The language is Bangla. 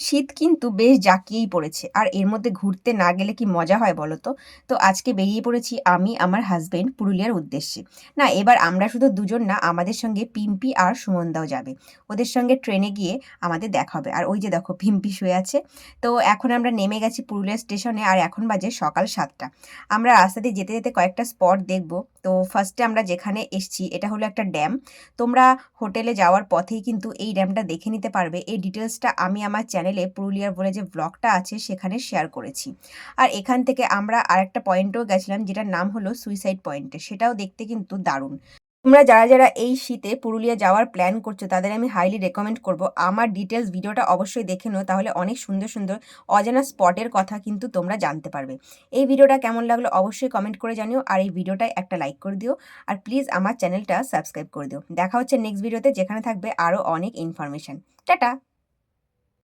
শীত কিন্তু বেশ জাঁকিয়েই পড়েছে। আর এর মধ্যে ঘুরতে না গেলে কি মজা হয় বলো তো? তো আজকে বেরিয়ে পড়েছি আমি, আমার হাসব্যান্ড পুরুলিয়ার উদ্দেশ্যে। না এবার আমরা শুধু দুজন না, আমাদের সঙ্গে পিম্পি আর সুমনদাও যাবে। ওদের সঙ্গে ট্রেনে গিয়ে আমাদের দেখা হবে। আর ওই যে দেখো পিম্পি শুয়ে আছে। তো এখন আমরা নেমে গেছি পুরুলিয়া স্টেশনে আর এখন বাজে সকাল ৭টা। আমরা রাস্তা দিয়ে যেতে, যেতে কয়েকটা স্পট দেখব। তো ফার্স্টে আমরা যেখানে এসছি এটা হলো একটা ড্যাম। তোমরা হোটেলে যাওয়ার পথেই কিন্তু এই ড্যামটা দেখে নিতে পারবে। এই ডিটেইলসটা আমি আমার চ্যানেলে পুরুলিয়ার বলে যে ব্লগটা আছে সেখানে শেয়ার করেছি। আর এখান থেকে আমরা আরেকটা পয়েন্টেও গেছিলাম যেটার নাম হলো সুইসাইড পয়েন্টে। সেটাও দেখতে কিন্তু দারুণ। তোমরা যারা, যারা এই শীতে পুরুলিয়া যাওয়ার প্ল্যান করছো তাদের আমি হাইলি রেকমেন্ড করব আমার ডিটেইলস ভিডিওটা অবশ্যই দেখে নিও, তাহলে অনেক সুন্দর, সুন্দর অজানা স্পটের কথা কিন্তু তোমরা জানতে পারবে। এই ভিডিওটা কেমন লাগলো অবশ্যই কমেন্ট করে জানিও আর এই ভিডিওটায় একটা লাইক করে দিও। আর প্লিজ আমার চ্যানেলটা সাবস্ক্রাইব করে দিও। দেখা হচ্ছে নেক্সট ভিডিওতে যেখানে থাকবে আরও অনেক ইনফরমেশন। টাটা!